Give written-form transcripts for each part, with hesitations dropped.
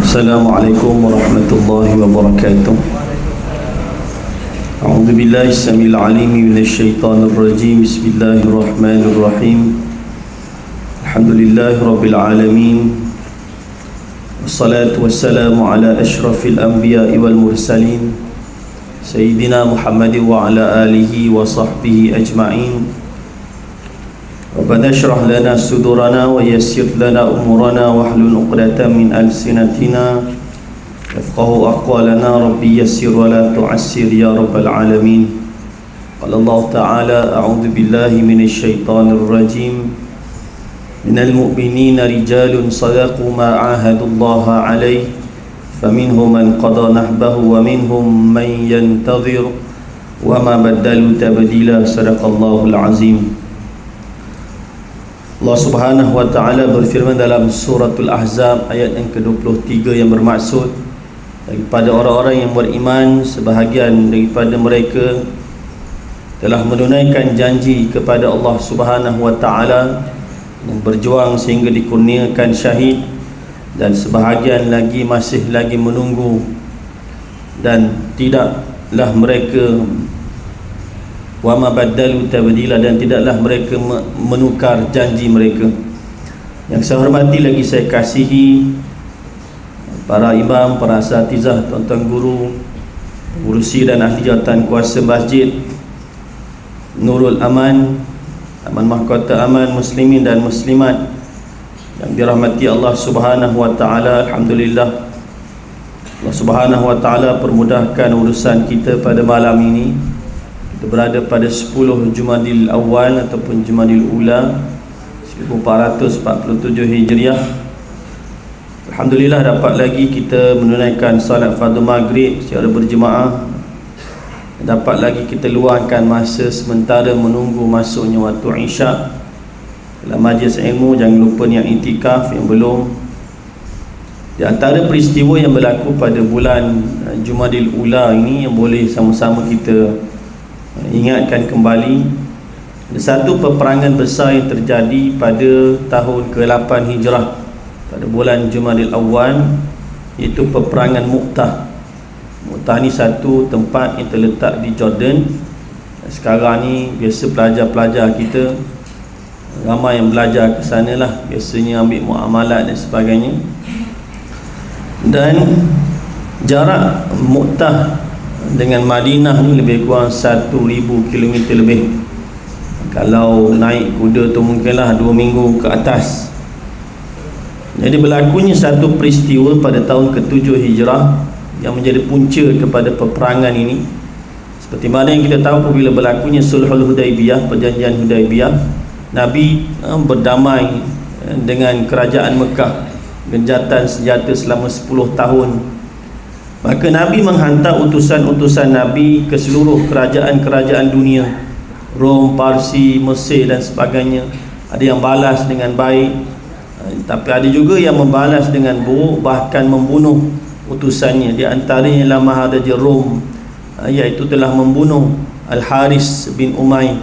Assalamualaikum warahmatullahi wabarakatuh. A'udzu billahi samil alim minasyaitonir rajim. Bismillahirrahmanirrahim. Alhamdulillahi rabbil alamin. Wassalatu wassalamu ala asyrafil anbiya'i wal mursalin Sayyidina Muhammadin wa ala alihi wa sahbihi ajma'in. Rabbana syrah lana sudurana wa yassir lana umurana wahlul 'uqdatam min alsinatina yafqahu aqwalana. Rabbi yassir wa la tu'assir ya rabbal alamin. Qala Allah ta'ala a'udzu billahi minasy syaithanir rajim. Minal mu'minina rijalun sadaqu ma 'ahadullaha 'alaihi faminhum man qada nahbahu wa minhum man yantazir wa ma badalu tabdila. Sadaqallahul azim. Allah Subhanahu wa taala berfirman dalam suratul Ahzab ayat yang ke-23 yang bermaksud daripada orang-orang yang beriman, sebahagian daripada mereka telah menunaikan janji kepada Allah Subhanahu wa taala dan berjuang sehingga dikurniakan syahid, dan sebahagian lagi masih lagi menunggu dan tidaklah mereka wa ma badalu tabdila, dan tidaklah mereka menukar janji mereka. Yang saya hormati lagi saya kasihi para imam, para asatizah, tuan-tuan guru, pengurusi dan ahli jawatan kuasa masjid Nurul Aman, Aman Mahkota Aman, muslimin dan muslimat yang dirahmati Allah Subhanahu wa taala. Alhamdulillah, Allah Subhanahu wa taala permudahkan urusan kita pada malam ini. Kita berada pada 10 Jumadil Awal ataupun Jumadil Ula 1447 Hijriah. Alhamdulillah dapat lagi kita menunaikan salat fardu maghrib secara berjemaah. Dapat lagi kita luangkan masa sementara menunggu masuknya waktu Isyak dalam majlis ilmu. Jangan lupa yang iktikaf yang belum. Di antara peristiwa yang berlaku pada bulan Jumadil Ula ini yang boleh sama-sama kita ingatkan kembali, ada satu peperangan besar yang terjadi pada tahun ke-8 Hijrah pada bulan Jumadil Awal, iaitu peperangan Mu'tah. Mu'tah ni satu tempat yang terletak di Jordan. Sekarang ni biasa pelajar-pelajar kita ramai yang belajar ke sana lah, biasanya ambil muamalat dan sebagainya. Dan jarak Mu'tah dengan Madinah ni lebih kurang 1000 km lebih. Kalau naik kuda tu mungkinlah 2 minggu ke atas. Jadi berlakunya satu peristiwa pada tahun ke-7 Hijrah yang menjadi punca kepada peperangan ini. Seperti mana yang kita tahu, apabila berlakunya Sulhul Hudaibiyah, perjanjian Hudaibiyah, Nabi berdamai dengan kerajaan Mekah, genjatan senjata selama 10 tahun. Maka Nabi menghantar utusan-utusan Nabi ke seluruh kerajaan-kerajaan dunia, Rom, Parsi, Mesir dan sebagainya. Ada yang balas dengan baik, tapi ada juga yang membalas dengan buruk, bahkan membunuh utusannya. Di antaranya ialah Maharaja Rom, iaitu telah membunuh Al-Haris bin Umayyah.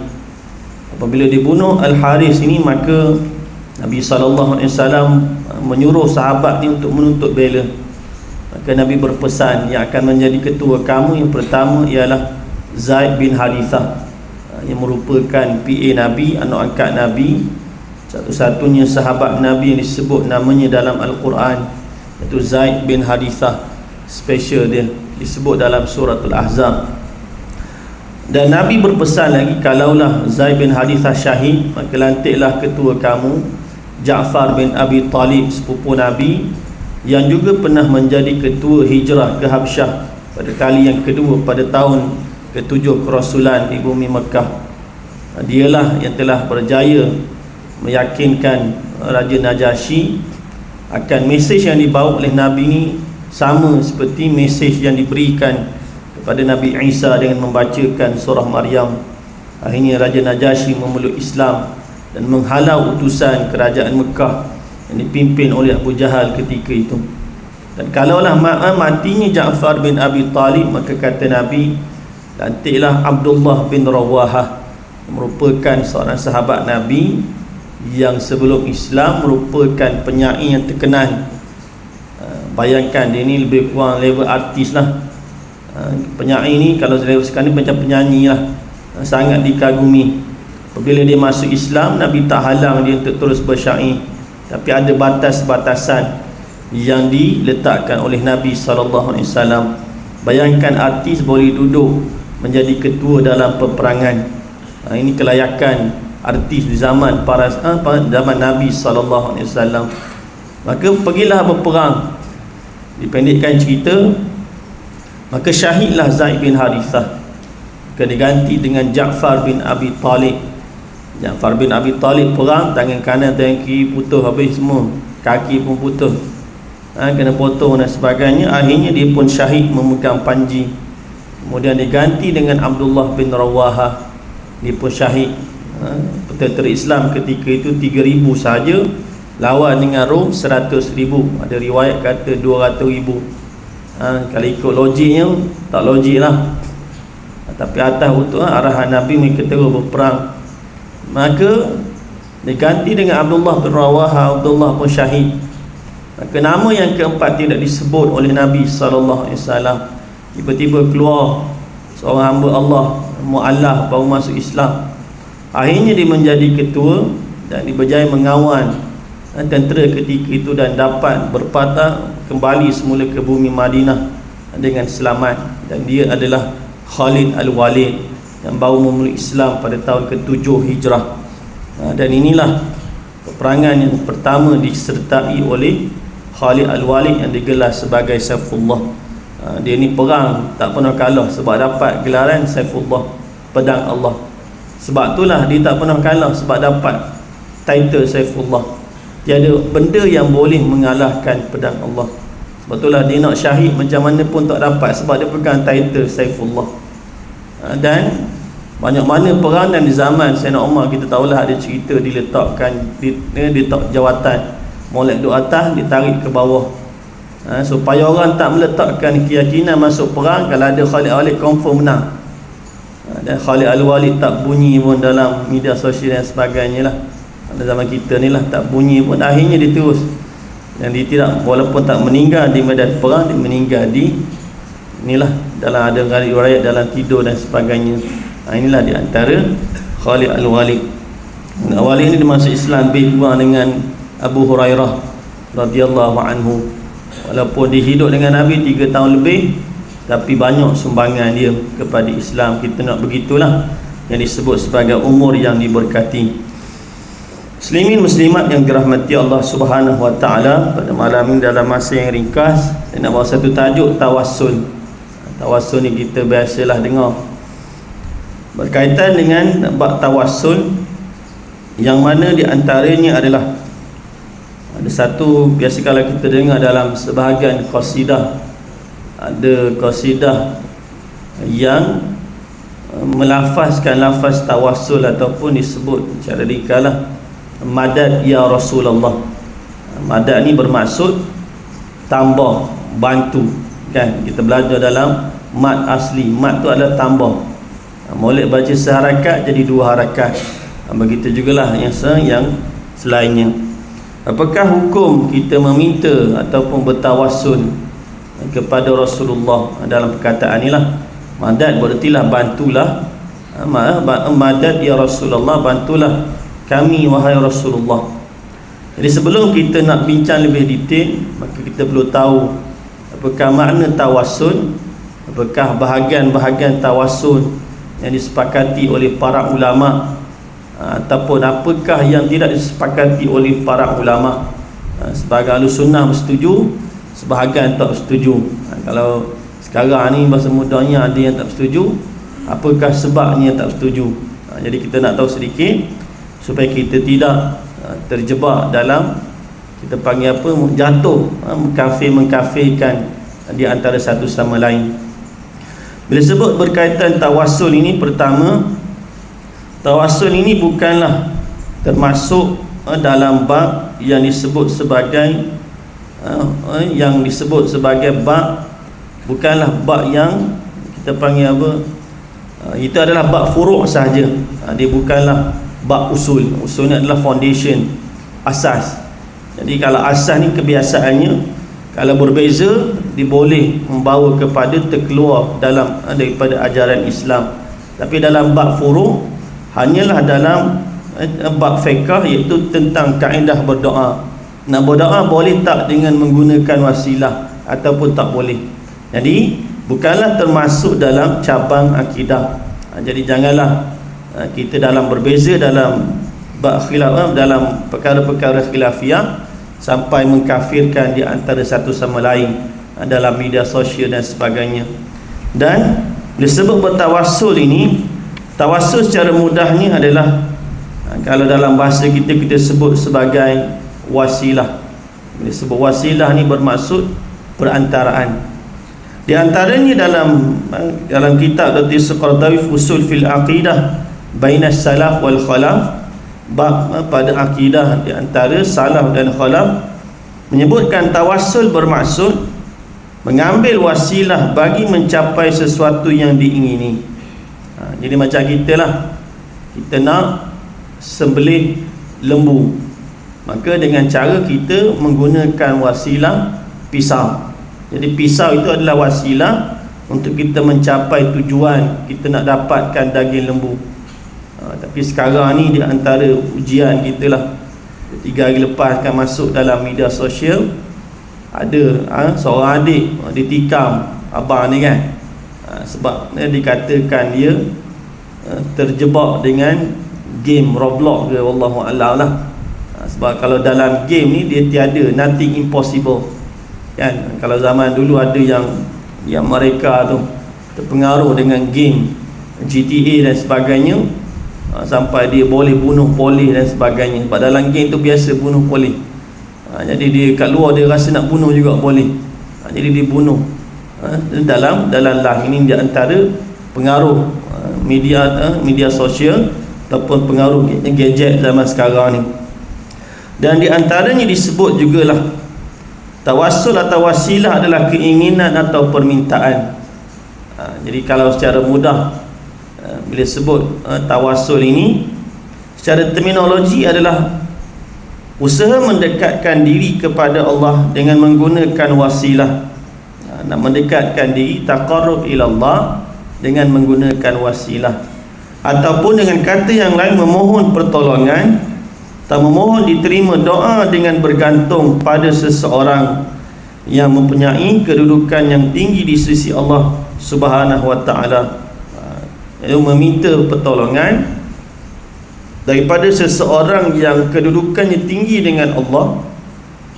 Apabila dibunuh Al-Haris ini, maka Nabi SAW menyuruh sahabat ni untuk menuntut bela. Maka Nabi berpesan, yang akan menjadi ketua kamu yang pertama ialah Zaid bin Harithah, yang merupakan PA Nabi, anak angkat Nabi, satu-satunya sahabat Nabi yang disebut namanya dalam Al-Quran, iaitu Zaid bin Harithah. Special dia disebut dalam suratul Ahzab. Dan Nabi berpesan lagi, kalaulah Zaid bin Harithah syahid, maka lantiklah ketua kamu Ja'far bin Abi Talib, sepupu Nabi, yang juga pernah menjadi ketua hijrah ke Habsyah pada kali yang kedua pada tahun ke-7 kerasulan di bumi Mekah. Dialah yang telah berjaya meyakinkan Raja Najasyi akan mesej yang dibawa oleh Nabi ini sama seperti mesej yang diberikan kepada Nabi Isa dengan membacakan surah Maryam. Akhirnya Raja Najasyi memeluk Islam dan menghalau utusan kerajaan Mekah yang dipimpin oleh Abu Jahal ketika itu. Dan kalaulah matinya Ja'far bin Abi Talib, maka kata Nabi, lantiklah Abdullah bin Rawahah, merupakan seorang sahabat Nabi yang sebelum Islam merupakan penyair yang terkenal, Bayangkan dia ni lebih kurang level artis lah. Penyair ni kalau sekarang ni macam penyanyi lah, sangat dikagumi. Apabila dia masuk Islam, Nabi tak halang dia untuk terus bersyair, tapi ada batas-batasan yang diletakkan oleh Nabi SAW. Bayangkan artis boleh duduk menjadi ketua dalam peperangan. Ini kelayakan artis di zaman zaman Nabi SAW. Maka pergilah berperang. Dipendekkan cerita, maka syahidlah Zaid bin Harithah, maka diganti dengan Ja'far bin Abi Talib. Ja'far bin Abi Talib perang, tangan kanan tangan kiri putus habis semua, kaki pun putus, kena potong dan sebagainya. Akhirnya dia pun syahid memegang panji. Kemudian diganti dengan Abdullah bin Rawahah, dia pun syahid. Tentera Islam ketika itu 3,000 sahaja, lawan dengan Rom 100,000. Ada riwayat kata 200,000. Kalau ikut logiknya tak logik lah, tapi atas untuk arahan Nabi mereka terus berperang. Maka diganti dengan Abdullah bin Rawahah. Abdullah pun syahid. Maka nama yang keempat tidak disebut oleh Nabi SAW. Tiba-tiba keluar seorang hamba Allah, mu'allaf, baru masuk Islam. Akhirnya dia menjadi ketua dan dia berjaya mengawan tentera ketika itu dan dapat berpatah kembali semula ke bumi Madinah dengan selamat. Dan dia adalah Khalid Al-Walid yang baru memeluk Islam pada tahun ke-7 Hijrah. Dan inilah peperangan yang pertama disertai oleh Khalid Al-Walid yang digelar sebagai Saifullah. Dia ni perang tak pernah kalah sebab dapat gelaran Saifullah, pedang Allah. Sebab itulah dia tak pernah kalah, sebab dapat title Saifullah. Tiada benda yang boleh mengalahkan pedang Allah. Sebab itulah dia nak syahid macam mana pun tak dapat, sebab dia pegang title Saifullah. Dan banyak mana perang, dan di zaman Sayyidina Umar kita tahulah ada cerita diletakkan diletak jawatan, molek duduk atas ditarik ke bawah, supaya orang tak meletakkan keyakinan masuk perang kalau ada Khalid Al-Walid confirm menang. Dan Khalid Al-Walid tak bunyi pun dalam media sosial dan sebagainya lah. Pada zaman kita ni lah tak bunyi pun, akhirnya dia terus. Dan dia tidak, walaupun tak meninggal di medan perang, dia meninggal di inilah, dalam ada riwayat dalam tidur dan sebagainya. Inilah di antara Khalid Al-Walid. Al-Walid ni dia masuk Islam lebih kurang dengan Abu Hurairah radhiyallahu anhu. Walaupun dia hidup dengan Nabi 3 tahun lebih, tapi banyak sumbangan dia kepada Islam. Kita nak begitulah, yang disebut sebagai umur yang diberkati. Muslimin muslimat yang dirahmati Allah Subhanahu wa taala, pada malam ini dalam masa yang ringkas saya nak bawa satu tajuk, tawassul. Tawassul ni kita biasalah dengar, berkaitan dengan bab tawassul, yang mana di antaranya adalah ada satu, biasa kalau kita dengar dalam sebahagian qasidah, ada qasidah yang melafazkan lafaz tawassul ataupun disebut secara ringkaslah madad ya Rasulullah. Madad ni bermaksud tambah, bantu, kan? Kita belajar dalam mad asli, mad tu adalah tambah. Molek baca seharakat jadi 2 harakat. Begitu jugalah yang selainnya. Apakah hukum kita meminta ataupun bertawassul kepada Rasulullah? Dalam perkataan inilah madad berartilah bantulah, madad ya Rasulullah, bantulah kami wahai Rasulullah. Jadi sebelum kita nak bincang lebih detail, maka kita perlu tahu apakah makna tawassul, apakah bahagian-bahagian tawassul yang disepakati oleh para ulama, ataupun apakah yang tidak disepakati oleh para ulama. Sebahagian ahli sunnah bersetuju, sebahagian tak bersetuju. Kalau sekarang ni bahasa mudahnya ada yang tak bersetuju, apakah sebabnya tak bersetuju? Jadi kita nak tahu sedikit supaya kita tidak terjebak dalam, kita panggil apa, jatuh mengkafirkan di antara satu sama lain. Bila sebut berkaitan tawassul ini, pertama, tawassul ini bukanlah termasuk dalam bab yang disebut sebagai bab, bukanlah bab yang kita panggil apa, itu adalah bab furu' sahaja. Dia bukanlah bab usul. Usul ni adalah foundation, asas. Jadi kalau asas ni kebiasaannya, Kalau berbeza, diboleh membawa kepada terkeluar dalam daripada ajaran Islam. Tapi dalam bab furu' hanyalah dalam bab fiqh, iaitu tentang kaedah berdoa. Nak berdoa boleh tak dengan menggunakan wasilah ataupun tak boleh. Jadi bukanlah termasuk dalam cabang akidah. Jadi janganlah kita dalam berbeza dalam bab khilaf, dalam perkara-perkara khilafiyah sampai mengkafirkan di antara satu sama lain dalam media sosial dan sebagainya. Dan disebut bertawassul ini, tawassul secara mudahnya adalah, kalau dalam bahasa kita sebut sebagai wasilah. Bila sebut wasilah ni bermaksud perantaraan. Di antaranya dalam kitab Dr. Qaradawi Usul fil Aqidah Bainas Salaf wal Khalaf, bab pada akidah di antara salaf dan khalaf, menyebutkan tawassul bermaksud mengambil wasilah bagi mencapai sesuatu yang diingini. Jadi macam kita lah, kita nak sembelih lembu, maka dengan cara kita menggunakan wasilah pisau. Jadi pisau itu adalah wasilah untuk kita mencapai tujuan kita nak dapatkan daging lembu. Tapi sekarang ni di antara ujian kita lah, 3 hari lepas akan masuk dalam media sosial, ada seorang adik ditikam abang ni kan, sebab dikatakan dia terjebak dengan game Roblox ke, wallahu a'lam lah. Sebab kalau dalam game ni dia tiada, nothing impossible kan. Kalau zaman dulu ada yang mereka tu terpengaruh dengan game GTA dan sebagainya, sampai dia boleh bunuh polis dan sebagainya. Sebab dalam game tu biasa bunuh polis, jadi dia kat luar dia rasa nak bunuh juga boleh, jadi dia bunuh. Dalam lah ini di antara pengaruh media sosial ataupun pengaruh gadget zaman sekarang ni. Dan di antaranya disebut jugalah tawassul atau wasilah adalah keinginan atau permintaan. Jadi kalau secara mudah bila sebut tawassul ini secara terminologi adalah usaha mendekatkan diri kepada Allah dengan menggunakan wasilah. Nak mendekatkan diri, taqarrub ila Allah dengan menggunakan wasilah, ataupun dengan kata yang lain memohon pertolongan atau memohon diterima doa dengan bergantung pada seseorang yang mempunyai kedudukan yang tinggi di sisi Allah Subhanahu wa taala. Meminta pertolongan daripada seseorang yang kedudukannya tinggi dengan Allah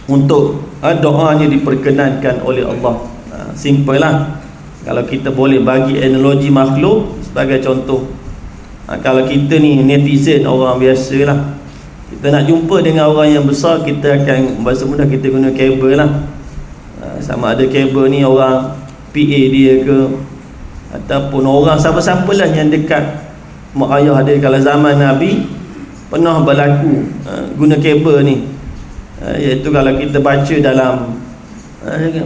untuk doanya diperkenankan oleh Allah. Simple lah. Kalau kita boleh bagi analogi makhluk sebagai contoh, kalau kita ni netizen, orang biasa lah, kita nak jumpa dengan orang yang besar, kita akan bahasa mudah kita guna kabel lah. Sama ada kabel ni orang PA dia ke, ataupun orang siapa-siapa lah yang dekat mak ayah dia. Kalau zaman Nabi pernah berlaku guna kabel ni, iaitu kalau kita baca dalam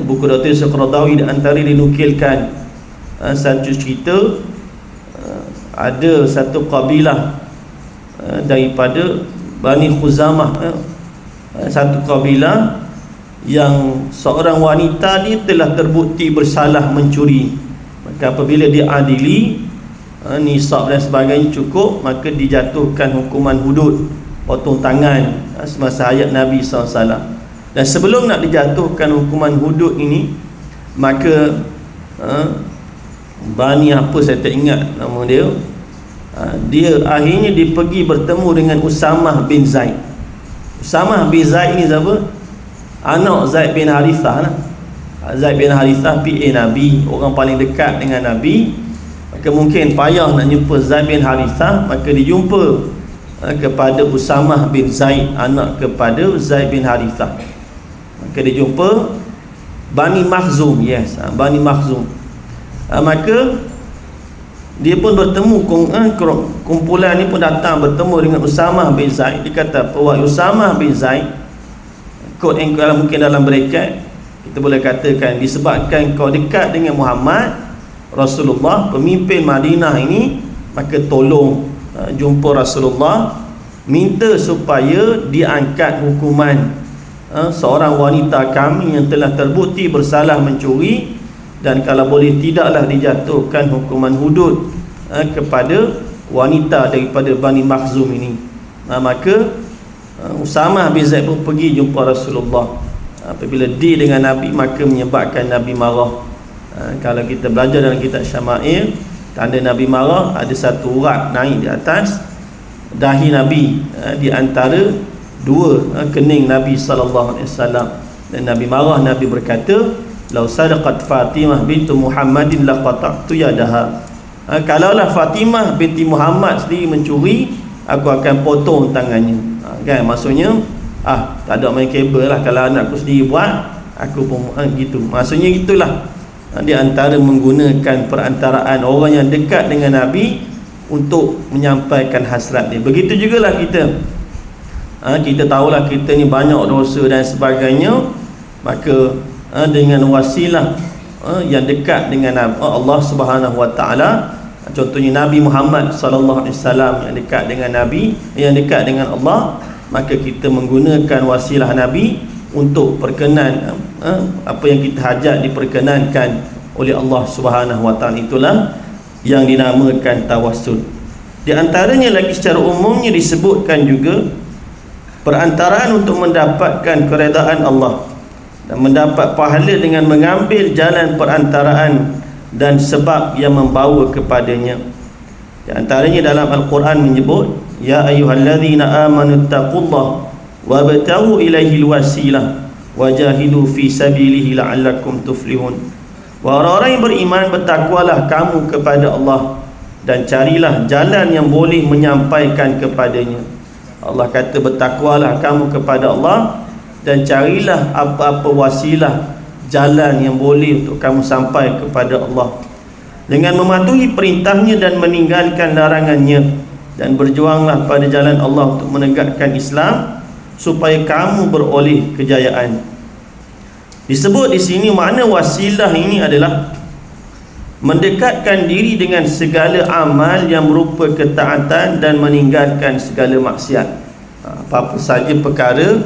buku Dr. Qaradawi, di antara dinukilkan satu cerita, ada satu kabilah daripada Bani Khuzamah, satu kabilah yang seorang wanita ni telah terbukti bersalah mencuri. Maka apabila diadili nisab dan sebagainya cukup, maka dijatuhkan hukuman hudud, potong tangan semasa hayat Nabi SAW. Dan sebelum nak dijatuhkan hukuman hudud ini, maka Bani apa saya tak ingat nama dia, dia akhirnya pergi bertemu dengan Usamah bin Zaid. Usamah bin Zaid ni siapa? Anak Zaid bin Harithah lah. Zaid bin Harithah PA Nabi, orang paling dekat dengan Nabi. Maka mungkin payah nak jumpa Zaid bin Harithah, maka dijumpa kepada Usamah bin Zaid, anak kepada Zaid bin Harithah. Maka dia jumpa Bani Makhzum, Bani Makhzum. Maka dia pun bertemu, kumpulan ni pun datang bertemu dengan Usamah bin Zaid. Dia kata, wahai Usamah bin Zaid, quote yang kalau mungkin dalam bracket kita boleh katakan, disebabkan kau dekat dengan Muhammad Rasulullah, pemimpin Madinah ini, maka tolong jumpa Rasulullah, minta supaya diangkat hukuman seorang wanita kami yang telah terbukti bersalah mencuri, dan kalau boleh tidaklah dijatuhkan hukuman hudud kepada wanita daripada Bani Makhzum ini. Maka Usamah bin Zaid pun pergi jumpa Rasulullah. Apabila dia dengan Nabi, maka menyebabkan Nabi marah. Kalau kita belajar dalam kitab Syama'il, tanda Nabi marah ada satu urat naik di atas dahi Nabi, di antara dua kening Nabi sallallahu alaihi wasallam. Dan Nabi marah, Nabi berkata, "Lau sadaqat Fatimah bintu Muhammadin laqata'tu yadaha." Kalaulah Fatimah binti Muhammad sendiri mencuri, aku akan potong tangannya. Kan maksudnya tak ada main kabel lah, kalau anakku sendiri buat, aku pun gitu. Maksudnya itulah di antara menggunakan perantaraan orang yang dekat dengan Nabi untuk menyampaikan hasrat dia. Begitu jugalah kita. Kita tahulah kita ni banyak dosa dan sebagainya, maka dengan wasilah yang dekat dengan Allah Subhanahu Wa Taala, contohnya Nabi Muhammad sallallahu alaihi wasallam yang dekat dengan Nabi, yang dekat dengan Allah, maka kita menggunakan wasilah Nabi untuk perkenan apa yang kita hajat diperkenankan oleh Allah Subhanahu Wa Taala. Itulah yang dinamakan tawassul. Di antaranya lagi secara umumnya disebutkan juga perantaraan untuk mendapatkan keredaan Allah dan mendapat pahala dengan mengambil jalan perantaraan dan sebab yang membawa kepadanya. Di antaranya dalam Al-Quran menyebut, "Ya ayyuhalladzina amanu taqullaha wabtaghu ilaihil wasilah wajahidu fi sabilihi la'allakum tuflihun." Orang-orang yang beriman, bertakwalah kamu kepada Allah dan carilah jalan yang boleh menyampaikan kepadanya. Allah kata bertakwalah kamu kepada Allah dan carilah apa-apa wasilah, jalan yang boleh untuk kamu sampai kepada Allah, dengan mematuhi perintahnya dan meninggalkan larangannya, dan berjuanglah pada jalan Allah untuk menegakkan Islam supaya kamu beroleh kejayaan. Disebut di sini makna wasilah ini adalah mendekatkan diri dengan segala amal yang berupa ketaatan dan meninggalkan segala maksiat. Apa-apa saja perkara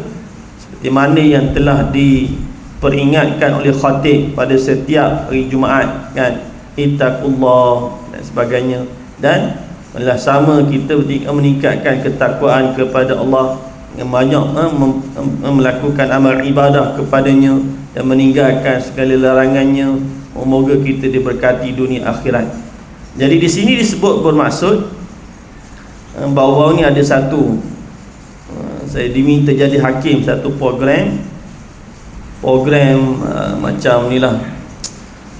seperti mana yang telah diperingatkan oleh khatib pada setiap hari Jumaat, kan, ittaqullah dan sebagainya. Dan adalah sama kita meningkatkan ketakwaan kepada Allah dengan banyak melakukan amal ibadah kepadanya dan meninggalkan segala larangannya. Semoga kita diberkati dunia akhirat. Jadi di sini disebut bermaksud bahawa ni ada satu, saya diminta jadi hakim satu program macam ni lah,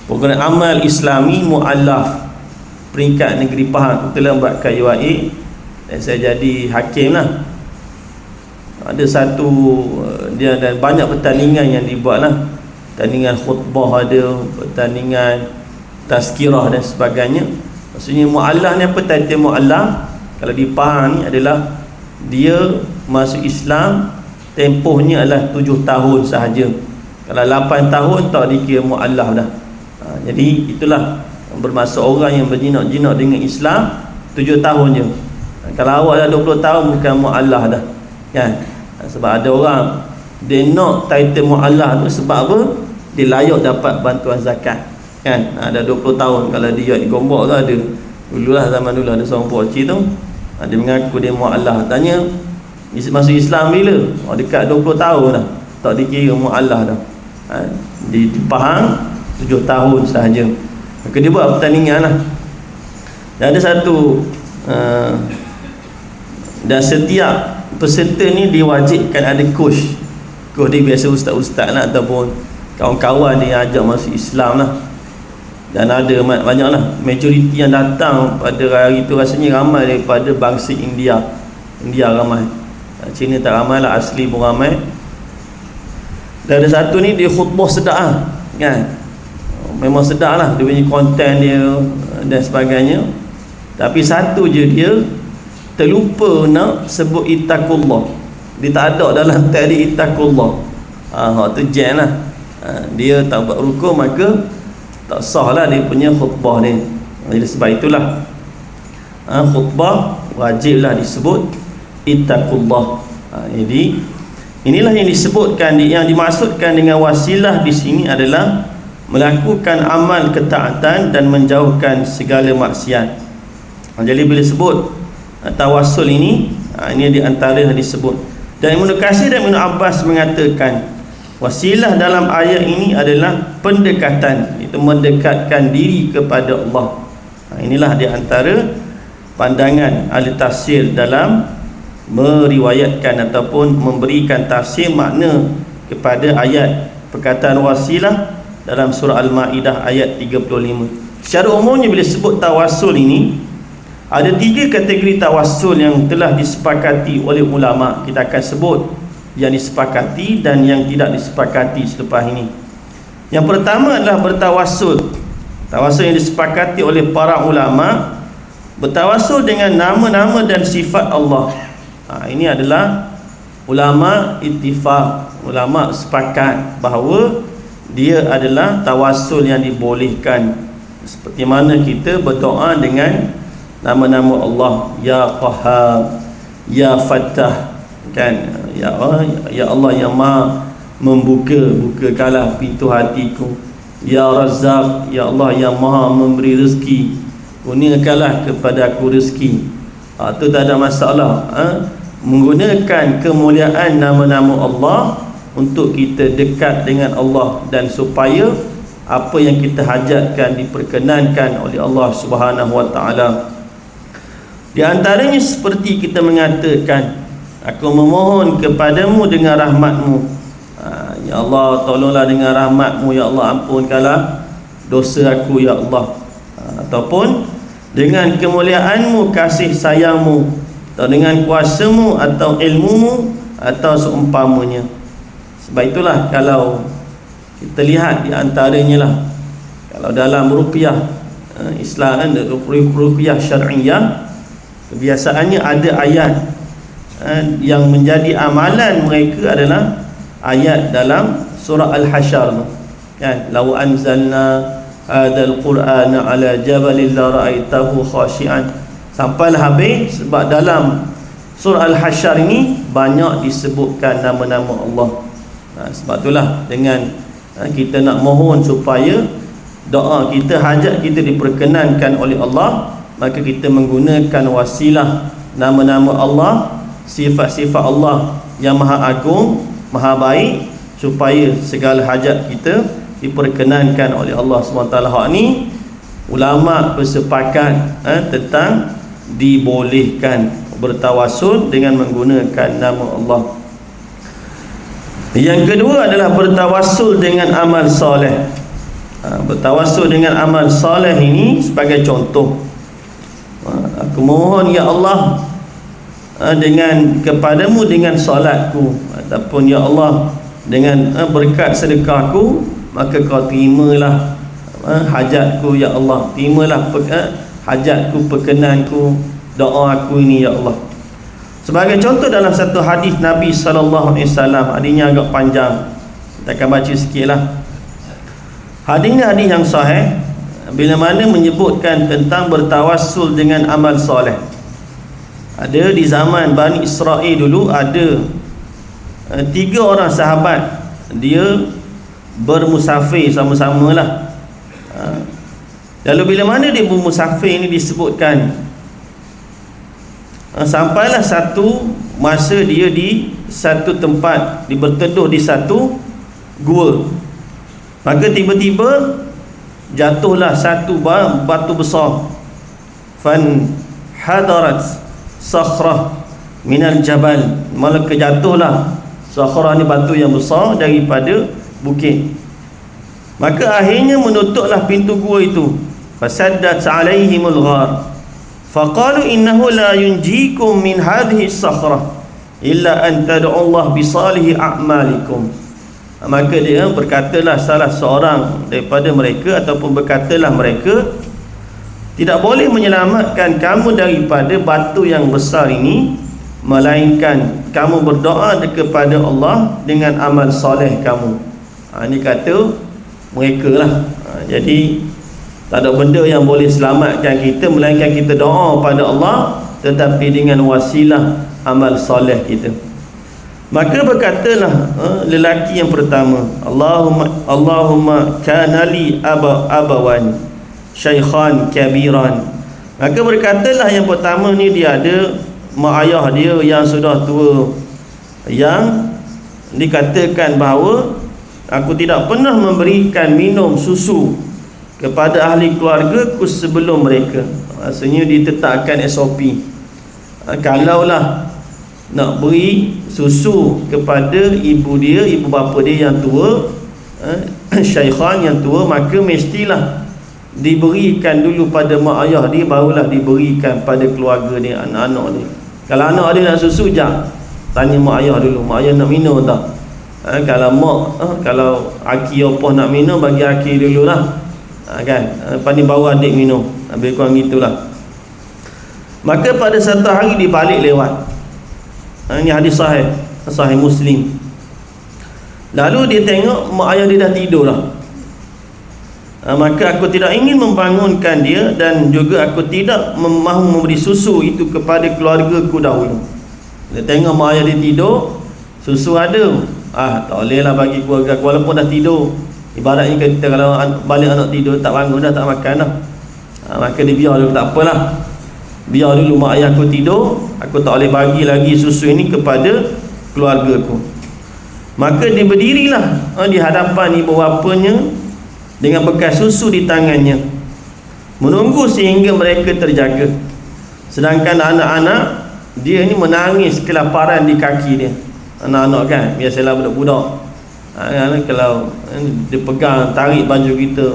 program amal Islami mu'allaf peringkat negeri Pahang. Kita lembatkan UAE dan saya jadi hakim lah. Ada satu dia, dan banyak pertandingan yang dibuat lah. Pertandingan khutbah ada, pertandingan tazkirah dan sebagainya. Maksudnya mu'allaf ni apa title mu'allaf? Kalau di Pahang ni adalah dia masuk Islam tempohnya adalah 7 tahun sahaja. Kalau 8 tahun tak dikira mu'allaf dah. Jadi itulah bermaksud orang yang berjinak-jinak dengan Islam 7 tahun je. Kalau awak dah 20 tahun bukan mu'allaf dah, kan? Sebab ada orang dia nak title mu'allaf tu sebab apa? Dia layak dapat bantuan zakat, kan? Dah 20 tahun. Kalau dia di Gombak tu ada, dululah zaman dulu ada seorang pokcik tu, dia mengaku dia mu'allaf. Tanya masuk Islam bila? Dekat 20 tahun dah, tak dikira mu'allaf dah. Di Pahang 7 tahun sahaja. Maka dia buat pertandingan lah. Dan ada satu dan setiap peserta ni diwajibkan ada coach. Coach dia biasa ustaz-ustaz lah, ataupun kawan-kawan dia ajak masuk Islam lah. Dan ada banyak lah, majoriti yang datang pada hari tu rasanya ramai daripada bangsa India. India ramai, Cina tak ramai lah, asli pun ramai. Dan ada satu ni dia khutbah sedap lah, kan? Memang sedap lah dia punya konten dia dan sebagainya. Tapi satu je dia terlupa nak sebut ittaqullah. Dia tak ada dalam tadi ittaqullah. Tu jen lah. Dia tak buat rukun, maka tak sah lah dia punya khutbah dia. Jadi sebab itulah khutbah wajiblah disebut ittaqullah. Jadi Inilah yang disebutkan, yang dimaksudkan dengan wasilah di sini adalah melakukan amal ketaatan dan menjauhkan segala maksiat. Jadi bila sebut tawassul ini di antara yang disebut. Dan Ibnu Katsir dan Ibnu Abbas mengatakan wasilah dalam ayat ini adalah pendekatan, itu mendekatkan diri kepada Allah. Inilah di antara pandangan ahli tafsir dalam meriwayatkan ataupun memberikan tafsir makna kepada ayat perkataan wasilah dalam surah Al-Ma'idah ayat 35. Secara umumnya bila sebut tawassul ini, ada 3 kategori tawassul yang telah disepakati oleh ulama. Kita akan sebut yang disepakati dan yang tidak disepakati selepas ini. Yang pertama adalah bertawassul. Tawassul yang disepakati oleh para ulama, bertawassul dengan nama-nama dan sifat Allah. Ini adalah ulama ittifaq, ulama sepakat bahawa dia adalah tawassul yang dibolehkan. Seperti mana kita berdoa dengan nama-nama Allah, Ya Qahhar, Ya Fattah, kan? Ya Allah yang Maha bukakanlah pintu hatiku. Ya Razzaq, Ya Allah yang Maha memberi rezeki, kurniakanlah kepada aku rezeki. Itu tak ada masalah. Menggunakan kemuliaan nama-nama Allah untuk kita dekat dengan Allah, dan supaya apa yang kita hajatkan diperkenankan oleh Allah Subhanahu wa taala. Di antaranya seperti kita mengatakan, aku memohon kepadamu dengan rahmatmu. Ya Allah, tolonglah dengan rahmatmu, Ya Allah, ampunkanlah dosa aku, Ya Allah. Ataupun dengan kemuliaanmu, kasih sayangmu, atau dengan kuasamu atau ilmumu, atau seumpamanya. Sebab itulah kalau kita lihat di antaranya lah, kalau dalam ruqyah Islam, ruqyah syar'iyah, kebiasaannya ada ayat yang menjadi amalan mereka adalah ayat dalam surah Al-Hasyr, kan? Law anzalna hadzal qur'ana ala jabalin la ra'aitahu khashi'an, sampailah habis. Sebab dalam surah Al-Hasyr ini banyak disebutkan nama-nama Allah. Sebab itulah dengan kita nak mohon supaya doa kita, hajat kita diperkenankan oleh Allah, maka kita menggunakan wasilah nama-nama Allah, sifat-sifat Allah yang maha agung, maha baik, supaya segala hajat kita diperkenankan oleh Allah SWT. Hak ni ulama bersepakat tentang dibolehkan bertawassul dengan menggunakan nama Allah. Yang kedua adalah bertawassul dengan amal soleh. Bertawassul dengan amal soleh ini sebagai contoh, aku mohon Ya Allah dengan kepadamu dengan solatku, ataupun Ya Allah dengan berkat sedekahku, maka kau terimalah hajatku Ya Allah, terimalah hajatku, perkenanku, doa aku ini Ya Allah. Sebagai contoh dalam satu hadis Nabi SAW, hadisnya agak panjang, kita akan baca sikitlah. Hadisnya hadis yang sahih, bila mana menyebutkan tentang bertawassul dengan amal soleh. Ada di zaman Bani Israel dulu, ada 3 orang sahabat, dia bermusafir sama-sama lah. Lalu bila mana dia bermusafir ini disebutkan, sampailah satu masa dia di satu tempat, dia berteduh di satu gua. Maka tiba-tiba jatuhlah satu batu besar, fan hadarat sakhrah minal jabal, maka jatuhlah sakhrah ni batu yang besar daripada bukit. Maka akhirnya menutuplah pintu gua itu, fasaddat alaihimul ghar, faqalu innahu la yunjikum min hadhihi sakhrah illa an tad'u Allah bi salihi a'malikum. Maka dia berkatalah salah seorang daripada mereka, ataupun berkatalah mereka, tidak boleh menyelamatkan kamu daripada batu yang besar ini, melainkan kamu berdoa kepada Allah dengan amal soleh kamu. Ini kata mereka lah. Jadi tak ada benda yang boleh selamatkan kita melainkan kita doa pada Allah, tetapi dengan wasilah amal soleh kita. Maka berkatalah lelaki yang pertama, Allahumma kanali abawan syaikhan kabiran. Maka berkatalah yang pertama ni, dia ada mak ayah dia yang sudah tua, yang dikatakan bahawa aku tidak pernah memberikan minum susu kepada ahli keluargaku sebelum mereka. Maksudnya ditetapkan SOP, kalaulah nak beri susu kepada ibu dia, ibu bapa dia yang tua, syaikhan yang tua, maka mestilah diberikan dulu pada mak ayah dia, barulah diberikan pada keluarga dia, anak-anak dia. Kalau anak dia nak susu, jap tanya mak ayah dulu, mak ayah nak minum tak? Kalau mak, kalau aki opah nak minum, bagi aki dululah, kan? Lepas ni baru adik minum, lebih kurang gitulah. Maka pada satu hari dia balik lewat, ini hadis sahih Muslim. Lalu dia tengok mak ayah dia dah tidur dah. Maka aku tidak ingin membangunkan dia, dan juga aku tidak mahu memberi susu itu kepada keluargaku dahulu. Dia tengok mak ayah dia tidur, susu ada, tak boleh lah bagi keluarga aku, walaupun dah tidur. Ibaratnya kita kalau balik anak tidur, tak bangun dah, tak makan dah. Maka dia biar dulu, tak apalah, biar dulu mak ayah aku tidur, aku tak boleh bagi lagi susu ini kepada keluarga aku. Maka dia berdirilah di hadapan ibu bapanya dengan bekas susu di tangannya, menunggu sehingga mereka terjaga. Sedangkan anak-anak dia ni menangis kelaparan di kaki dia. Anak-anak kan, biasalah budak-budak, kalau dia pegang, tarik baju kita,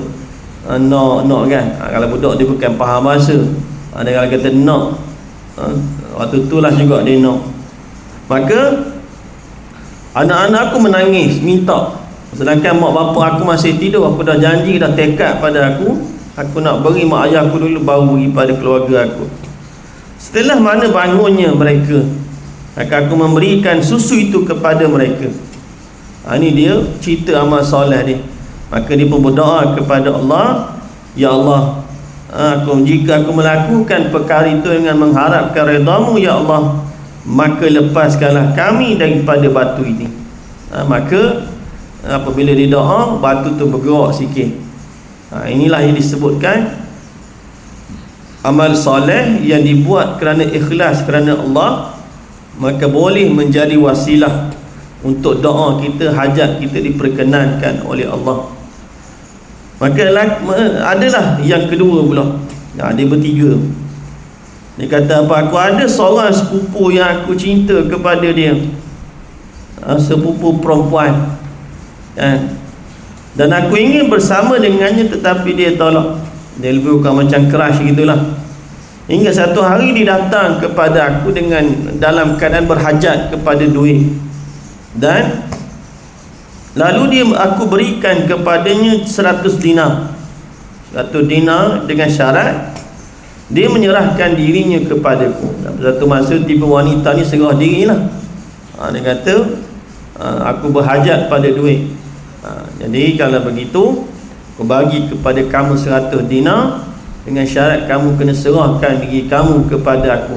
nak kan. Kalau budak dia bukan faham bahasa, dia kalau kata nak, waktu itulah juga dia nak. Maka anak-anak aku menangis, minta. Sedangkan mak bapa aku masih tidur. Aku dah janji, dah tekad pada aku nak beri mak ayah aku dulu, baru beri pada keluarga aku. Setelah mana bangunnya mereka, maka aku memberikan susu itu kepada mereka. Ini dia cerita amal soleh dia. Maka dia pun berdoa kepada Allah, ya Allah, jika aku melakukan perkara itu dengan mengharapkan redamu, ya Allah, maka lepaskanlah kami daripada batu ini. Maka apabila dia doa, batu tu bergerak sikit. Inilah yang disebutkan amal soleh yang dibuat kerana ikhlas kerana Allah, maka boleh menjadi wasilah untuk doa kita, hajat kita diperkenankan oleh Allah. Maka adalah yang kedua pula, dia bertiga. Dia kata apa? Aku ada seorang sepupu yang aku cinta kepada dia, sepupu perempuan, dan aku ingin bersama dengannya, tetapi dia tolak. Dia lebih bukan macam crush gitulah. Hingga satu hari dia datang kepada aku dengan dalam keadaan berhajat kepada duit, dan lalu aku berikan kepadanya 100 dinar. 100 dinar dengan syarat dia menyerahkan dirinya kepadaku. Satu masa tiba wanita ni serah dirilah. Dia kata, aku berhajat pada duit. Jadi kalau begitu, aku bagi kepada kamu 100 dinar dengan syarat kamu kena serahkan diri kamu kepada aku.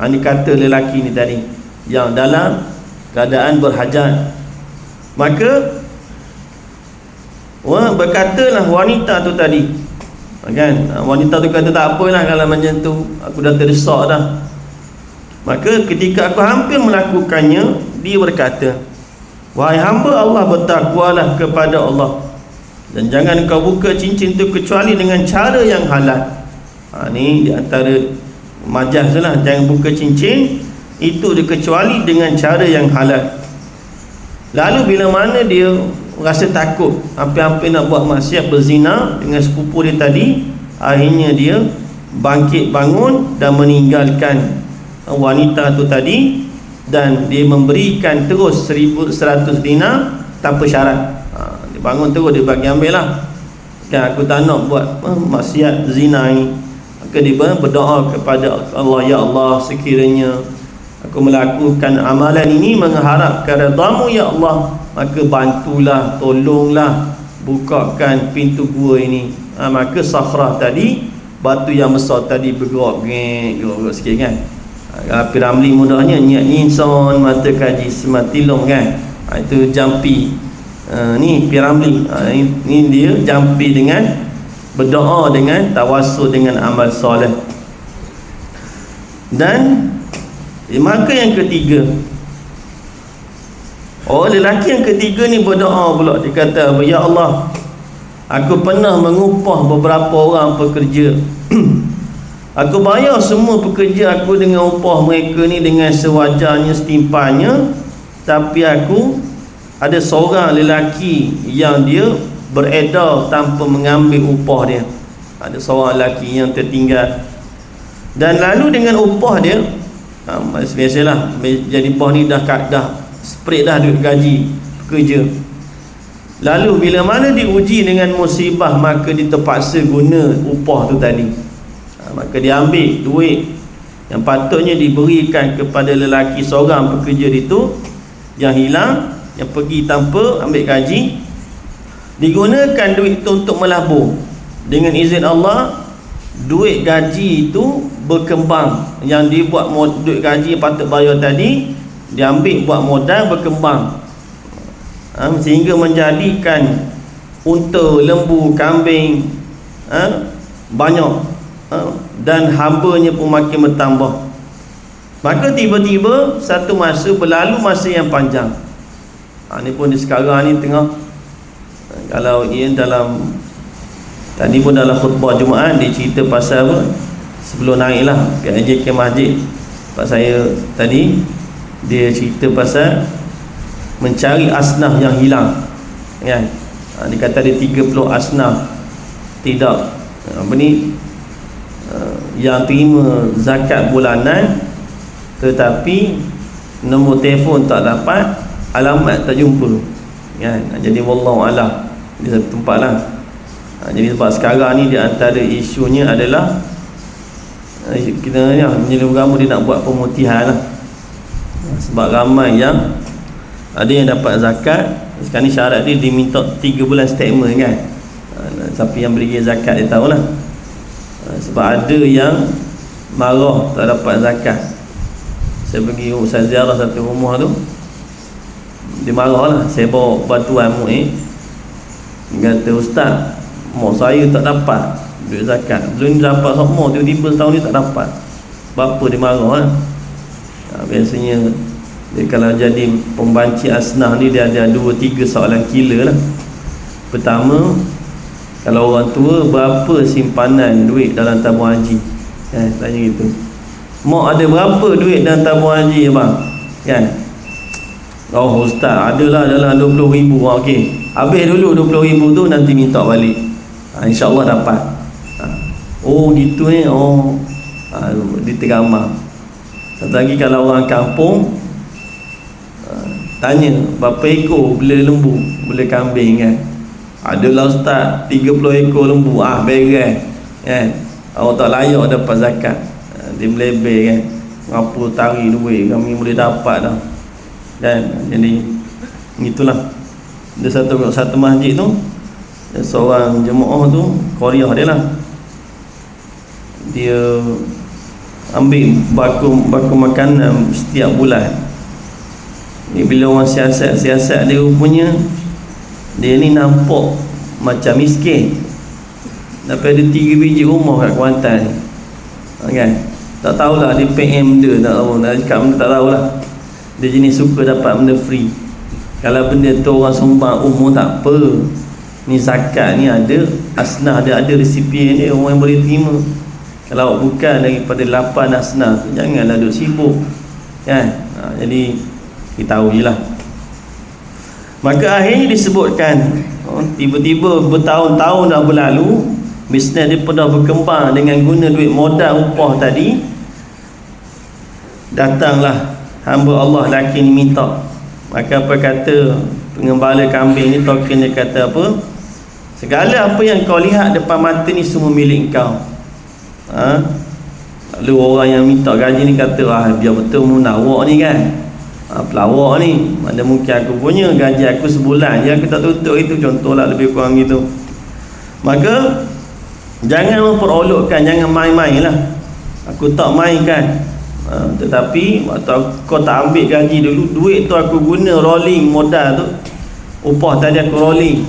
Ini kata lelaki ni tadi, yang dalam keadaan berhajat. Maka berkatalah wanita tu tadi, kan, wanita tu kata tak apalah kalau macam tu, aku dah terdesak dah. Maka ketika aku hampir melakukannya, dia berkata, wahai hamba Allah, bertakwalah kepada Allah, dan jangan kau buka cincin tu kecuali dengan cara yang halal. Ni di antara majas lah, jangan buka cincin itu kecuali dengan cara yang halal. Lalu bila mana dia rasa takut, hampir-hampir nak buat maksiat, berzina dengan sepupu dia tadi, akhirnya dia bangkit bangun dan meninggalkan wanita tu tadi, dan dia memberikan terus 100 dinar tanpa syarat. Dia bangun terus, dia bagi ambil lah, kan, aku tak nak buat maksiat zina ni. Maka dia berdoa kepada Allah, ya Allah, sekiranya aku melakukan amalan ini mengharapkan redamu, ya Allah, maka bantulah, tolonglah, bukakan pintu gua ini. Maka sakhrah tadi, batu yang besar tadi bergerak sikit kan. Piramli mudahnya niat insan mata kaji sematilong kan. Itu jampi. Ni piramli. Ini dia jampi dengan berdoa dengan tawassul dengan amal soleh. Dan maka yang ketiga, lelaki yang ketiga ni berdoa pula. Dia kata, ya Allah, aku pernah mengupah beberapa orang pekerja. Aku bayar semua pekerja aku dengan upah mereka ni dengan sewajarnya, setimpannya. Tapi aku ada seorang lelaki yang dia beredar tanpa mengambil upah dia. Ada seorang lelaki yang tertinggal. Dan lalu dengan upah dia, biasalah jadi bos ni dah spread dah duit gaji pekerja. Lalu bila mana diuji dengan musibah, maka dia terpaksa guna upah tu tadi. Maka dia ambil duit yang patutnya diberikan kepada lelaki seorang pekerja itu yang hilang, yang pergi tanpa ambil gaji, digunakan duit itu untuk melabur. Dengan izin Allah, duit gaji itu berkembang. Yang dia buat duit gaji patut bayar tadi, dia ambil buat modal, berkembang, sehingga menjadikan unta, lembu, kambing banyak, dan hambanya pun makin bertambah. Maka tiba-tiba satu masa berlalu, masa yang panjang. Ni pun di sekarang ni tengah, kalau ia dalam tadi pun dalam khutbah Jumaat dia cerita pasal apa, sebelum naik lah PIJ ke masjid, pak saya tadi dia cerita pasal mencari asnaf yang hilang kan. Dia kata ada 30 asnaf tidak yang terima zakat bulanan, tetapi nombor telefon tak dapat, alamat tak jumpa kan. Jadi wallahu alam di satu tempat lah. Jadi sebab sekarang ni di antara isunya adalah kita ni menjadi agama dia nak buat pemutihan lah. Sebab ramai yang ada yang dapat zakat. Sekarang ni syarat dia diminta 3 bulan statement kan. Siapa yang beri zakat dia tahulah. Sebab ada yang marah tak dapat zakat. Saya pergi Ustaz ziarah satu rumah tu, dia marah lah. Saya bawa bantuan mu'id, dia kata, Ustaz, mak saya tak dapat duit zakat. Belum dapat semua, tiba-tiba tahun ni tak dapat. Bapa dia marah lah. Biasanya dia kalau jadi pembanci asnaf ni, dia ada 2-3 soalan killer lah. Pertama, kalau orang tua, berapa simpanan duit dalam tabung haji? Tanya gitu. Mak ada berapa duit dalam tabung haji abang? Kan? Oh Ustaz, adalah dalam 20,000. Okey, habis dulu 20,000 tu, nanti minta balik. InsyaAllah dapat. Oh gitu ni. Oh, dia tergambar. Satu lagi, kalau orang kampung tanya berapa ekor bela lembu, bela kambing kan. Adalah Ustaz 30 ekor lembu. Beres kan. Awak tak layak dapat zakat. Dia melebel kan. Ngapa tarik duit, kami boleh dapat dah kan. Jadi itulah. Dia satu masjid tu, seorang jemaah tu, Korea dia lah, dia ambil baku makanan setiap bulan. Ni bila orang siasat dia rupanya dia ni nampak macam miskin, tapi ada 3 biji rumah kat Kuantan ni kan. Tak tahulah dia PM dia, tak tahu nak cakap benda, tak tahulah. Dia jenis suka dapat benda free. Kalau benda tu orang sumbang umum tak apa. Ni zakat ni ada asnaf dia, ada resipien dia, orang yang boleh terima. Kalau bukan daripada 8 asnaf, janganlah duduk sibuk kan. Jadi kita tahu je lah. Maka akhirnya disebutkan, tiba-tiba bertahun-tahun dah berlalu, bisnes dia pernah berkembang dengan guna duit modal upah tadi. Datanglah hamba Allah lelaki ni minta. Maka apa kata pengembala kambing ni, token dia kata apa, segala apa yang kau lihat depan mata ni semua milik kau. Lalu orang yang minta gaji ni kata, biar betul munawak ni kan, pelawak ni, mana mungkin aku punya gaji aku sebulan je aku tak tutup itu, contohlah lebih kurang gitu. Maka jangan memperolokkan, jangan main-main lah. Aku tak main kan Tetapi waktu kau tak ambil gaji dulu, duit tu aku guna rolling modal tu, upah tadi aku rolling,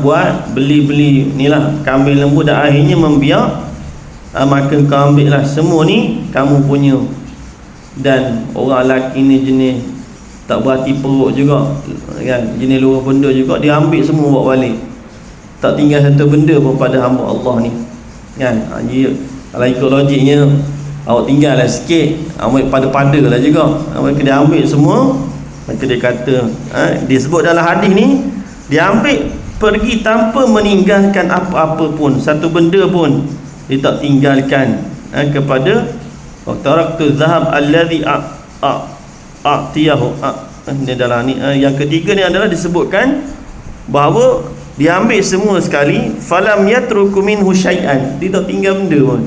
buat beli-beli ni lah kambing lembu, dan akhirnya membiak, maka kau ambil lah semua ni kamu punya. Dan orang lelaki ni jenis tak berhati perut juga kan, jenis luar benda juga, dia ambil semua bawa balik, tak tinggal satu benda pun pada hamba Allah ni kan. Kalau ikut logiknya, awak tinggal lah sikit, awak pada-pada lah juga, awak dia ambil semua. Maka dia kata, disebut dalam hadis ni, dia ambil pergi tanpa meninggalkan apa-apa pun, satu benda pun dia tak tinggalkan kepada waqtaraktu zahab alladhi a'tiyahu. Ini dalam ni yang ketiga ni adalah disebutkan bahawa dia ambil semua sekali, falam yatruku minhu syai'an, dia tak tinggal benda pun.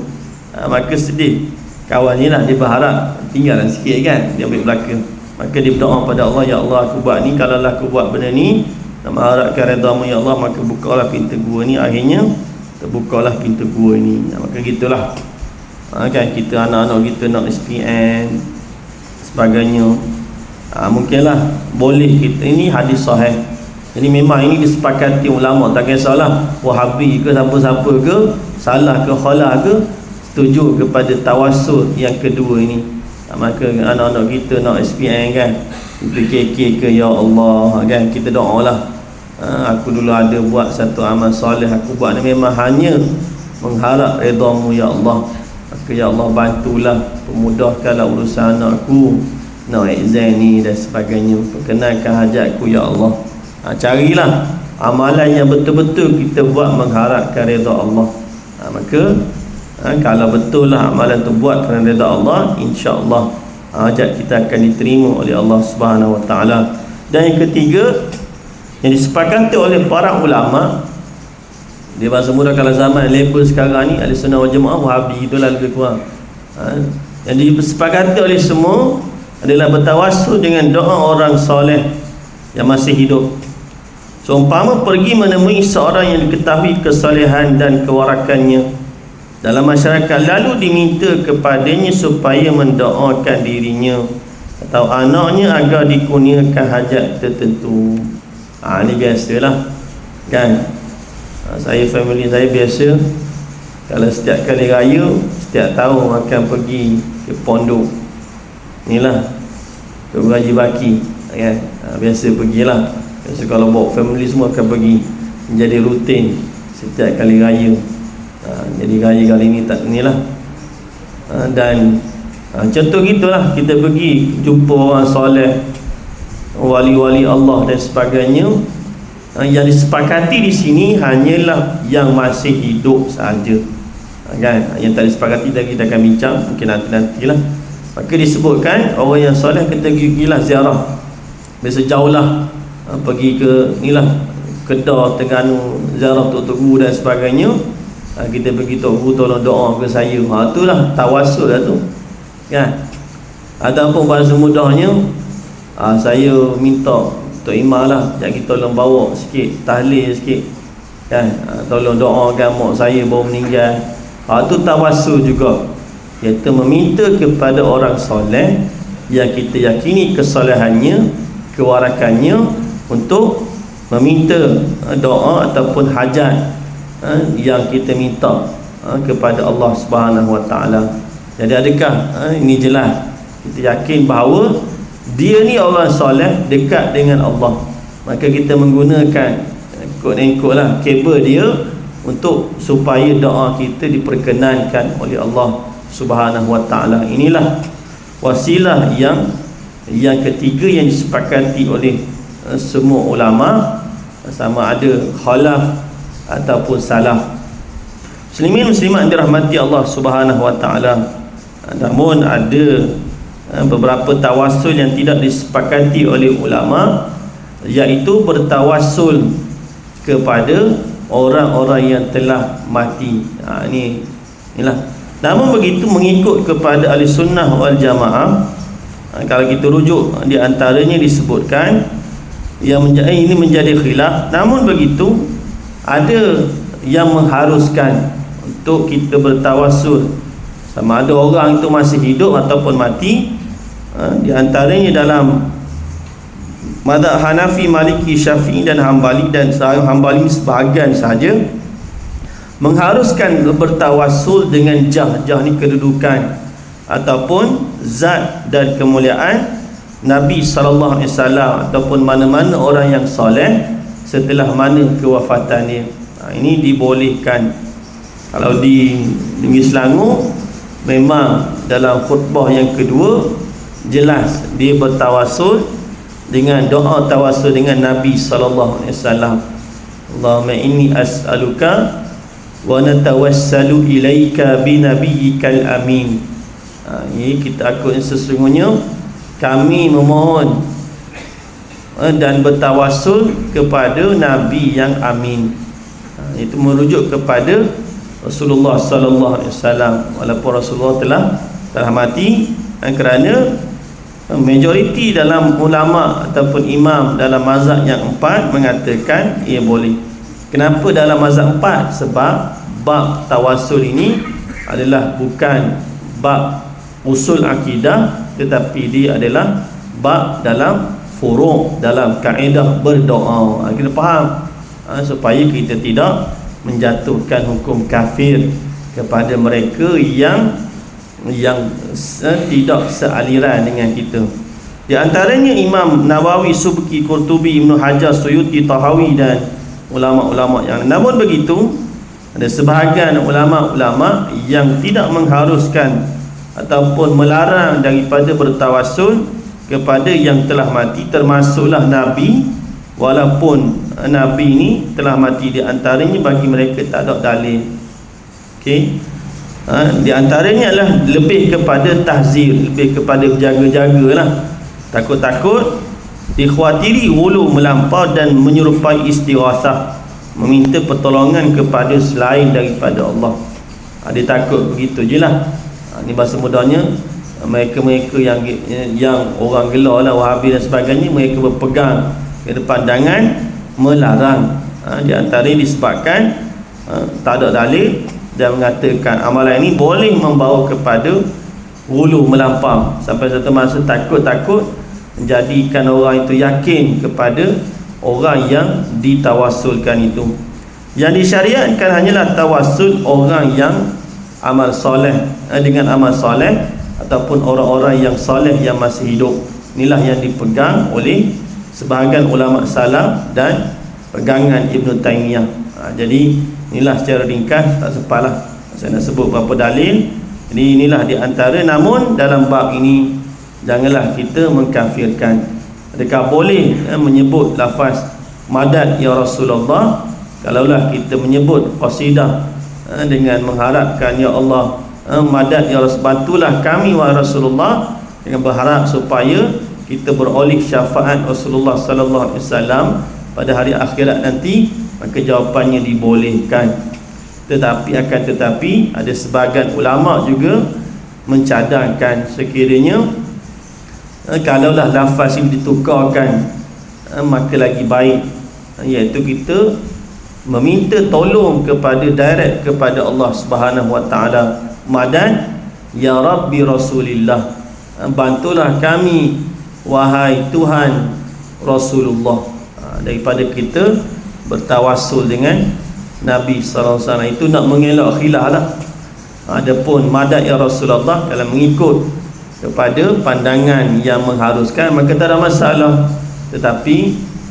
Maka sedih kawan ni lah, dia berharap tinggalan sikit kan, dia ambil belakang. Maka dia berdoa pada Allah, ya Allah aku buat ni, kalau lah aku buat benda ni nak mengharapkan redamu ya Allah, maka bukalah pintu gua ni. Akhirnya terbukalah pintu gua ni. Maka gitulah kan, kita anak-anak kita nak SPN sebagainya, mungkinlah boleh kita, ini hadis sahih. Jadi memang ini disepakati ulama, tak kisahlah Wahabi ke siapa-siapa ke, salah ke khalah ke, setuju kepada tawassul yang kedua ini. Maka anak-anak kita nak SPN kan, PKK ke, ya Allah kan, kita doalah, aku dulu ada buat satu amal soleh, aku buat ni memang hanya mengharap redamu ya Allah. Maka ya Allah bantulah, pemudahkanlah urusan anakku nak exam ni dan sebagainya, perkenankan hajatku ya Allah. Carilah amalan yang betul-betul kita buat mengharapkan redha Allah. Maka kalau betul lah amalan tu buat kerana redha Allah, insya-Allah hajat kita akan diterima oleh Allah Subhanahu Wa Taala. Dan yang ketiga yang disepakati oleh para ulama, dia bahasa mudah kalau zaman label sekarang ni Ahlussunnah wal Jamaah Wahabi, itulah lebih kurang. Yang disepakati oleh semua adalah bertawassul dengan doa orang soleh yang masih hidup. Seumpama pergi menemui seorang yang diketahui kesolehan dan kewarakannya dalam masyarakat, lalu diminta kepadanya supaya mendoakan dirinya atau anaknya agar dikurniakan hajat tertentu. Ini biasalah kan. Saya, family saya biasa kalau setiap kali raya, setiap tahun akan pergi ke pondok inilah, ke Raji Baki kan. Biasa pergilah, biasa kalau bawa family semua akan pergi, menjadi rutin setiap kali raya. Jadi raya kali ni tak inilah, dan contoh gitulah, kita pergi jumpa orang soleh, wali-wali Allah dan sebagainya. Yang disepakati di sini hanyalah yang masih hidup saja kan. Yang tak disepakati tadi kita akan bincang mungkin nanti-nantilah. Maka disebutkan orang yang soleh kita pergilah ziarah, biasa jauh lah, pergi ke inilah Kedah, Terengganu, ziarah Tok Guru dan sebagainya. Kita pergi, Tok Guru tolong doa ke saya, itulah tawassul lah tu kan. Ataupun bahasa mudahnya, saya minta Tok Imam lah, jadi tolong bawa sikit tahlil sikit kan, tolong doakan mak saya baru meninggal. Itu tawassul juga, iaitu meminta kepada orang soleh yang kita yakini kesolehannya, kewarakannya, untuk meminta doa ataupun hajat yang kita minta kepada Allah Subhanahu Wa Taala. Jadi adakah ini jelas kita yakin bahawa dia ni orang soleh, dekat dengan Allah, maka kita menggunakan quote lah kabel dia untuk supaya doa kita diperkenankan oleh Allah Subhanahu Wa Taala. Inilah wasilah yang ketiga yang disepakati oleh semua ulama, sama ada khalaf ataupun salaf. Muslimin muslimat dirahmati Allah Subhanahu Wa Taala, namun ada beberapa tawassul yang tidak disepakati oleh ulama, iaitu bertawassul kepada orang-orang yang telah mati. Inilah. Namun begitu mengikut kepada Ahlussunnah wal Jamaah, kalau kita rujuk di antaranya disebutkan yang ini menjadi khilaf. Namun begitu ada yang mengharuskan untuk kita bertawassul sama ada orang itu masih hidup ataupun mati. Di antaranya dalam mazhab Hanafi, Maliki, Syafi'i dan Hambali, dan Hambali sebahagian saja mengharuskan bertawassul dengan jah ni kedudukan ataupun zat dan kemuliaan Nabi SAW ataupun mana-mana orang yang soleh setelah mana kewafatannya. Ini dibolehkan. Kalau di Negeri Selangor memang dalam khutbah yang kedua jelas dia bertawassul dengan doa tawassul dengan Nabi SAW. Allahumma inni as'aluka wa natawassalu ilaika binabiyyikal amin. Ini kita akui sesungguhnya kami memohon dan bertawassul kepada Nabi yang amin. Itu merujuk kepada Rasulullah sallallahu alaihi wasallam, walaupun Rasulullah telah mati, kerana majoriti dalam ulama ataupun imam dalam mazhab yang empat mengatakan ia boleh. Kenapa dalam mazhab empat? Sebab bab tawassul ini adalah bukan bab usul akidah, tetapi dia adalah bab dalam furu', dalam kaedah berdoa. Kita faham supaya kita tidak menjatuhkan hukum kafir kepada mereka yang tidak sealiran dengan kita. Di antaranya Imam Nawawi, Subki, Qurtubi, Ibnu Hajar, Suyuti, Tahawi dan ulama-ulama yang lain. Namun begitu, ada sebahagian ulama-ulama yang tidak mengharuskan ataupun melarang daripada bertawassul kepada yang telah mati, termasuklah Nabi. Walaupun Nabi ini telah mati, di antaranya bagi mereka tak ada dalil. Okey. Di antaranya adalah lebih kepada tahzir, lebih kepada jaga-jagalah. Takut-takut dikhawatiri hulu melampau dan menyerupai istighasah, meminta pertolongan kepada selain daripada Allah. Dia takut begitu je lah. Ini bahasa mudahnya, mereka-mereka yang orang gelar lah, Wahabi dan sebagainya, mereka berpegang kepada pandangan melarang. Di antaranya disebabkan tak ada dalil dan mengatakan amalan ini boleh membawa kepada hulu melampau, sampai satu masa takut-takut menjadikan orang itu yakin kepada orang yang ditawassulkan itu. Yang disyariatkan hanyalah tawassul orang yang amal soleh, dengan amal soleh ataupun orang-orang yang soleh yang masih hidup. Inilah yang dipegang oleh sebahagian ulama salaf dan pegangan Ibn Taymiyah. Jadi inilah secara ringkas, tak sempatlah saya nak sebut berapa dalil. Jadi inilah di antara. Namun dalam bab ini janganlah kita mengkafirkan. Adakah boleh menyebut lafaz madad ya Rasulullah? Kalaulah kita menyebut qasidah dengan mengharapkan ya Allah, madad ya Rasul, bantulah kami wahai Rasulullah, dengan berharap supaya kita beroleh syafaat Rasulullah sallallahu alaihi wasallam pada hari akhirat nanti, maka jawapannya dibolehkan. Tetapi ada sebahagian ulama juga mencadangkan sekiranya kalaulah lafaz ini ditukarkan, maka lagi baik, iaitu kita meminta tolong kepada direct kepada Allah Subhanahu wa taala. Madad ya Rabbi Rasulillah, bantulah kami wahai Tuhan Rasulullah, daripada kita bertawassul dengan Nabi sallallahu alaihi wasallam. Itu nak mengelak khilaf lah. Adapun madad ya Rasulullah, kalau mengikut kepada pandangan yang mengharuskan, maka tak ada masalah. Tetapi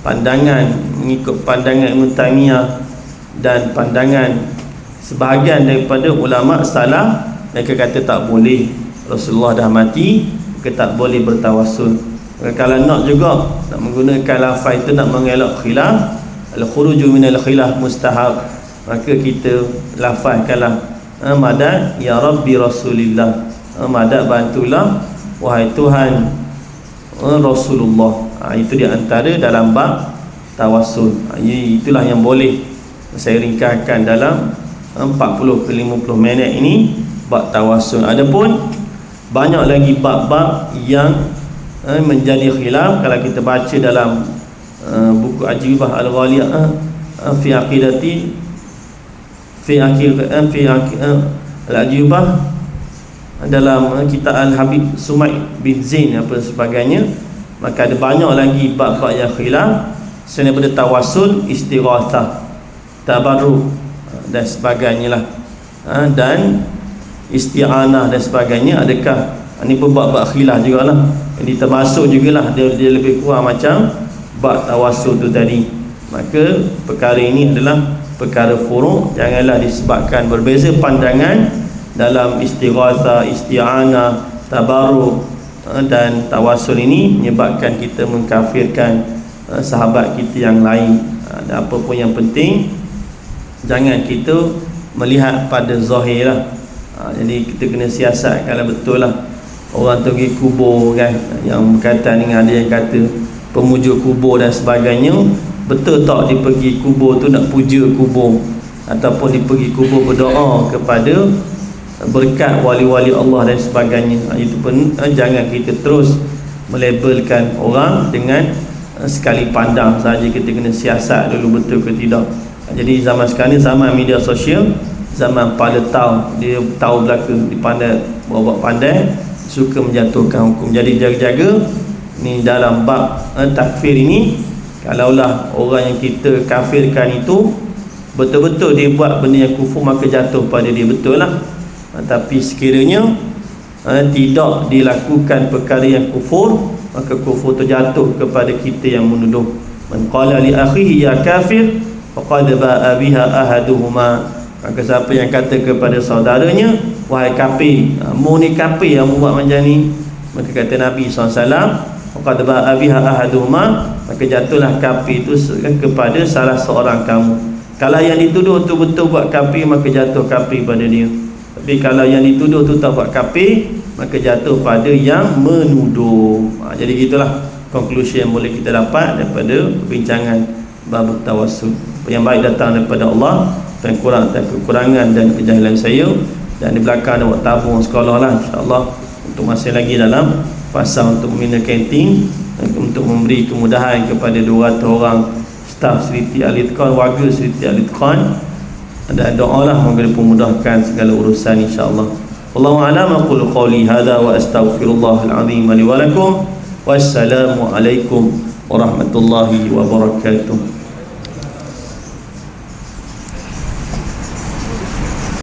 pandangan mengikut pandangan Ibn Taymiyah dan pandangan sebahagian daripada ulama salaf, mereka kata tak boleh, Rasulullah dah mati, maka tak boleh bertawassul. Kalau nak juga nak menggunakan lafaz itu nak mengelak khilaf, al-khuruju minal khilaf mustahab, maka kita lafazkanlah madad ya Rabbi Rasulillah, madad bantulah wahai Tuhan Rasulullah. Itu di antara dalam bab tawassul. Itulah yang boleh saya ringkaskan dalam 40 ke 50 minit ini, bab tawassul. Adapun banyak lagi bab-bab yang menjadi khilaf. Kalau kita baca dalam buku Ajibah Al-Ghaliyah fi aqidati fi Al-Ajibah dalam kitab Al-Habib Sumaid bin Zain apa sebagainya. Maka ada banyak lagi bab-bab yang khilaf selain daripada tawassul, istighatsah, tabarruk dan sebagainya lah, dan isti'anah dan sebagainya. Adakah ini pun bab-bab khilaf jugalah. Jadi termasuk jugalah dia lebih kurang macam bab tawassul tu tadi. Maka perkara ini adalah perkara furu', janganlah disebabkan berbeza pandangan dalam istighatsah, isti'anah, tabarruk dan tawassul ini menyebabkan kita mengkafirkan sahabat kita yang lain. Dan apa pun yang penting, jangan kita melihat pada zahir lah. Jadi kita kena siasatkanlah betul lah. Orang tu pergi kubur kan, yang berkaitan dengan ada yang kata pemuja kubur dan sebagainya. Betul tak dia pergi kubur tu nak puja kubur, ataupun dia pergi kubur berdoa kepada berkat wali-wali Allah dan sebagainya. Itu pun jangan kita terus melabelkan orang dengan sekali pandang saja. Kita kena siasat dulu betul ke tidak. Jadi zaman sekarang ni zaman media sosial, zaman pada tahu, dia tahu belaka, dipandai buat pandai, suka menjatuhkan hukum. Jadi jaga-jaga ni dalam bab takfir ini. Kalaulah orang yang kita kafirkan itu betul-betul dia buat benda yang kufur, maka jatuh pada dia, betul lah. Tapi sekiranya tidak dilakukan perkara yang kufur, maka kufur terjatuh kepada kita yang menuduh. Man qala li akhihi ya kafir faqad ba'a biha ahaduhuma. Maka siapa yang kata kepada saudaranya wahai kafir, mu ni kafir yang buat macam ni, maka kata Nabi SAW faqad ba'a biha ahaduhuma, maka jatuhlah kafir itu kepada salah seorang kamu. Kalau yang dituduh tu betul buat kafir, maka jatuh kafir pada dia. Tapi kalau yang dituduh tu tak buat kafir, maka jatuh pada yang menuduh. Jadi gitulah konklusi yang boleh kita dapat daripada perbincangan bab tawassul. Yang baik datang daripada Allah, dan kurang dan kekurangan dan kejahilan saya. Dan di belakang ada buat tabung sekolah lah, insyaAllah untuk masih lagi dalam fasa untuk membina kantin, untuk memberi kemudahan kepada 200 orang staf Seriti Al-Itqan, warga Seriti Al-Itqan. Dan doalah moga dimudahkan segala urusan insya-Allah. Wallahu a'lam. Aqulu qawli hadza wa astaghfirullahal azim li wa lakum. Wassalamu alaikum warahmatullahi wabarakatuh.